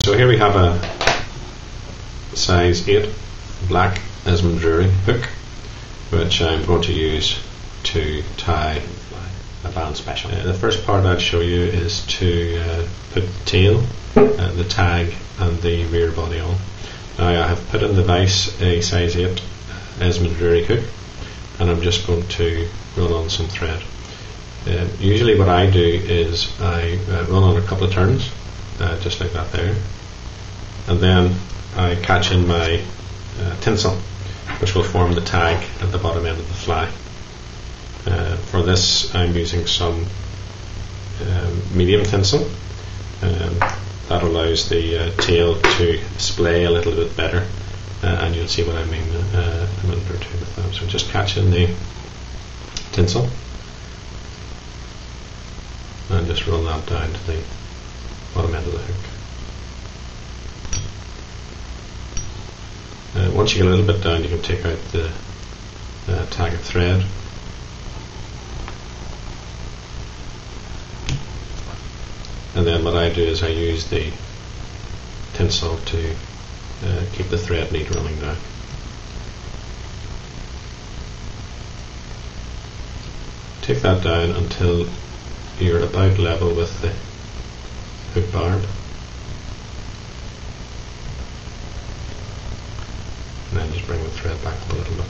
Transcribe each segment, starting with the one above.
So here we have a size 8 black Esmond Drury hook, which I'm going to use to tie a Bann Special. The first part I'll show you is to put the tail, the tag and the rear body on. Now I have put in the vise a size 8 Esmond Drury hook, and I'm just going to run on some thread. Usually what I do is I run on a couple of turns, just like that there, and then I catch in my tinsel, which will form the tag at the bottom end of the fly. For this I'm using some medium tinsel. That allows the tail to splay a little bit better, and you'll see what I mean in a minute or two with that. So just catch in the tinsel and just run that down to the bottom end of the hook. Once you get a little bit down, you can take out the tag of thread, and then what I do is I use the tinsel to keep the thread need running down. Take that down until you're about level with the hook barb, and then just bring the thread back up a little bit.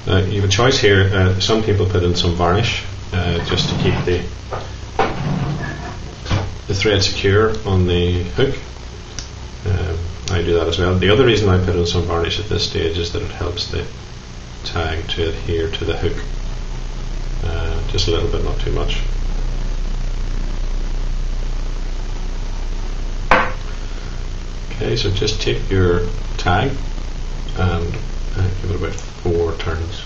Now you have a choice here. Some people put in some varnish just to keep the thread secure on the hook. I do that as well. The other reason I put in some varnish at this stage is that it helps the tag to adhere to the hook, just a little bit, not too much. Okay, so just take your tag and give it about 4 turns.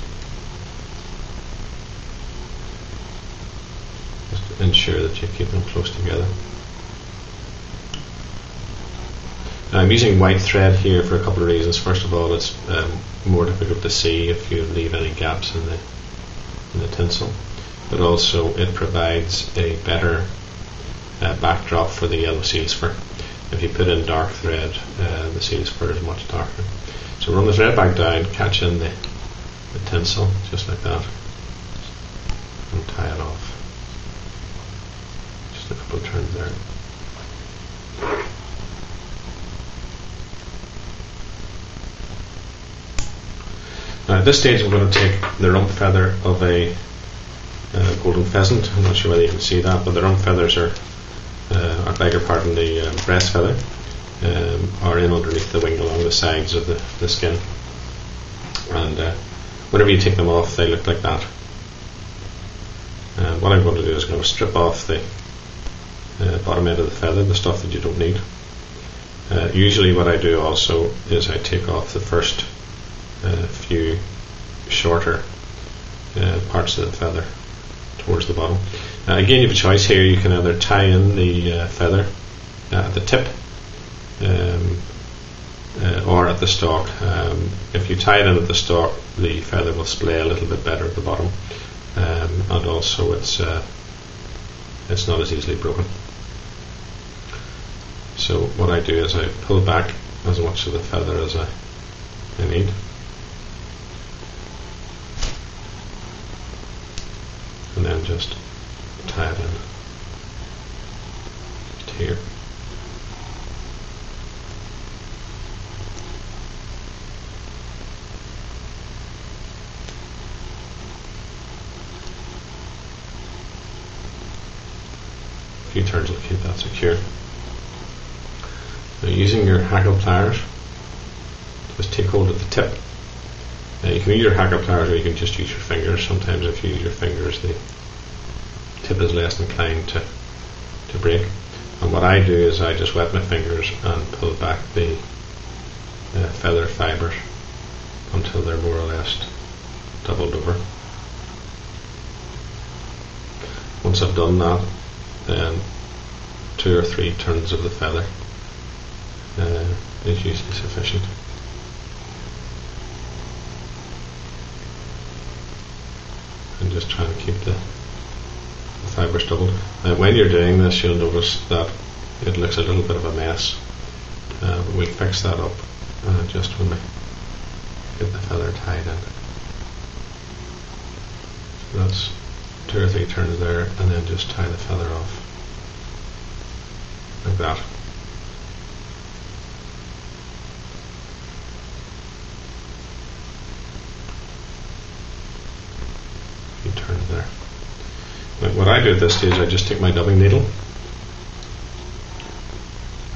Just to ensure that you keep them close together. Now, I'm using white thread here for a couple of reasons. First of all, it's more difficult to see if you leave any gaps in the tinsel, but also it provides a better backdrop for the yellow seal's fur. If you put in dark thread, the seal's fur is much darker. So run the thread back down, catch in the tinsel just like that, and tie it off. Just a couple of turns there. Now at this stage I'm going to take the rump feather of a golden pheasant. I'm not sure whether you can see that, but the rump feathers are, I beg your pardon, the breast feather are in underneath the wing along the sides of the skin, and whenever you take them off they look like that. What I'm going to do is I'm going to strip off the bottom end of the feather, the stuff that you don't need. Usually what I do also is I take off the first few shorter parts of the feather towards the bottom. Again, you have a choice here. You can either tie in the feather at the tip or at the stalk. If you tie it in at the stalk, the feather will splay a little bit better at the bottom, and also it's not as easily broken. So what I do is I pull back as much of the feather as I need, and then just tie it in to here. A few turns will keep that secure. Now, using your hackle pliers, just take hold of the tip. You can use your hackle pliers or you can just use your fingers. Sometimes if you use your fingers the tip is less inclined to break. And what I do is I just wet my fingers and pull back the feather fibres until they're more or less doubled over. Once I've done that, then 2 or 3 turns of the feather is usually sufficient. And just trying to keep the fibres doubled. When you're doing this, you'll notice that it looks a little bit of a mess, but we'll fix that up just when we get the feather tied in. So that's 2 or 3 turns there, and then just tie the feather off like that. Turn there. What I do at this stage, I just take my dubbing needle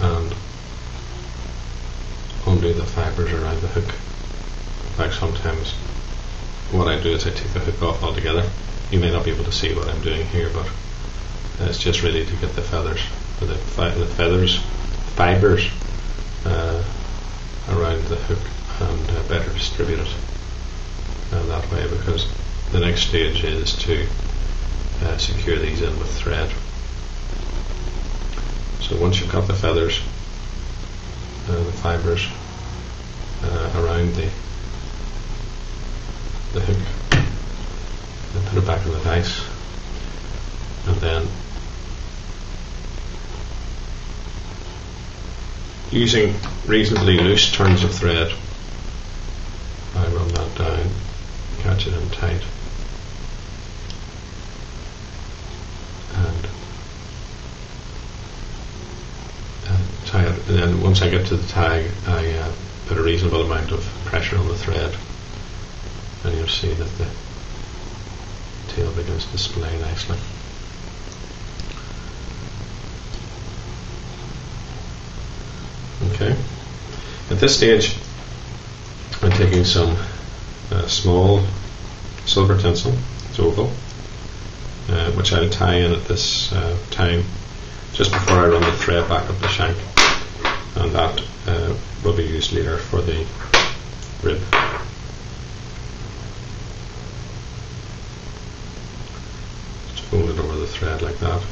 and undo the fibres around the hook. Like sometimes what I do is I take the hook off altogether. You may not be able to see what I'm doing here, but it's just really to get the feathers, fibres around the hook and better distribute it that way, because the next stage is to secure these in with thread. So once you've got the feathers, the fibres around the hook, then put it back in the vise, and then using reasonably loose turns of thread, I run that down, catch it in tight, and tie it. And then once I get to the tag, I put a reasonable amount of pressure on the thread, and you'll see that the tail begins to splay nicely. Okay. At this stage, I'm taking some small silver tinsel, it's oval, which I'll tie in at this time just before I run the thread back up the shank, and that will be used later for the rib. Just fold it over the thread like that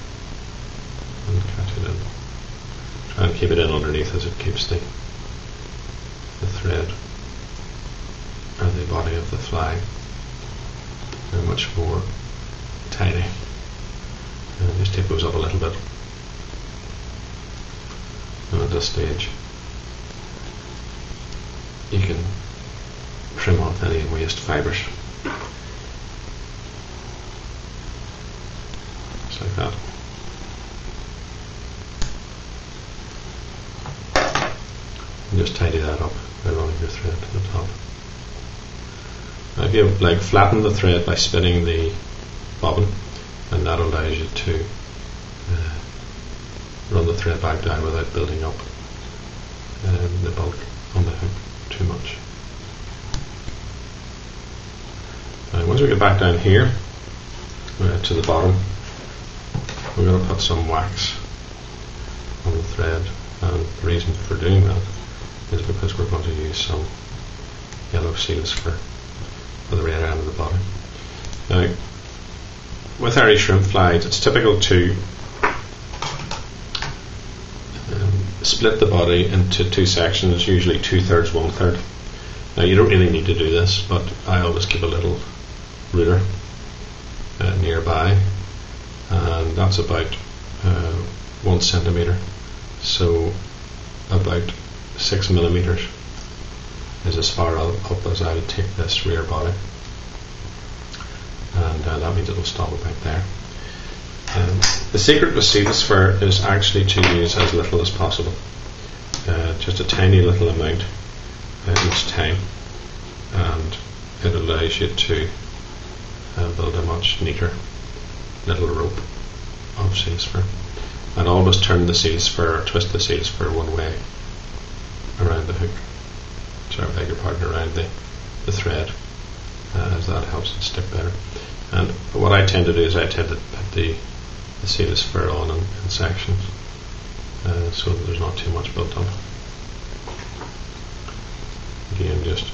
and catch it in. Try and keep it in underneath as it keeps the thread and the body of the fly much more tidy. Just take those up a little bit. And at this stage you can trim off any waste fibres. Just like that. And just tidy that up by running your thread to the top. Now if you flatten the thread by spinning the bobbin, and that allows you to run the thread back down without building up the bulk on the hook too much. Now once we get back down here to the bottom, we're going to put some wax on the thread, and the reason for doing that is because we're going to use some yellow seals for the rear end of the body. Now, with Irish shrimp flies, it's typical to split the body into 2 sections, usually 2/3, 1/3. Now, you don't really need to do this, but I always keep a little ruler nearby, and that's about 1 centimetre. So, about 6 millimeters is as far up as I would take this rear body, and that means it'll stop about there. The secret with seals fur is actually to use as little as possible, just a tiny little amount each time, and it allows you to build a much neater little rope of seals fur. And always turn the seals fur, or twist the seals fur one way around the hook, beg your pardon, around the thread, as that helps it stick better. And what I tend to do is I tend to put the seals fur on in sections, so that there's not too much built up. Again, just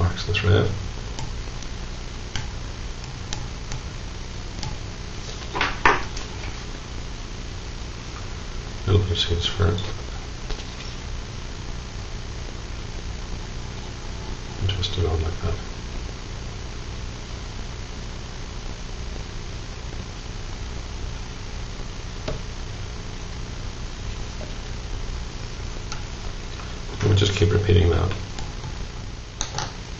wax the thread. A little bit of seals fur. Twist it on like that. keep repeating that.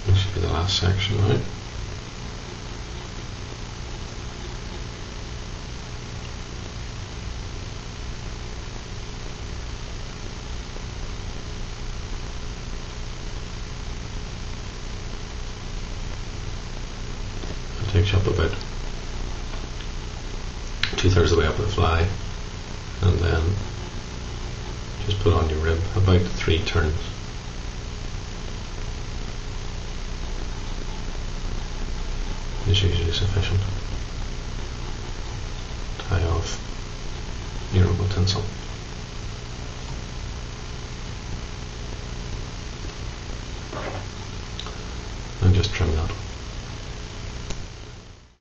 This should be the last section, right? It takes you up about 2/3 of the way up the fly, and then just put on your rib about 3 turns. Is usually sufficient. Tie off your robo tinsel. And just trim that.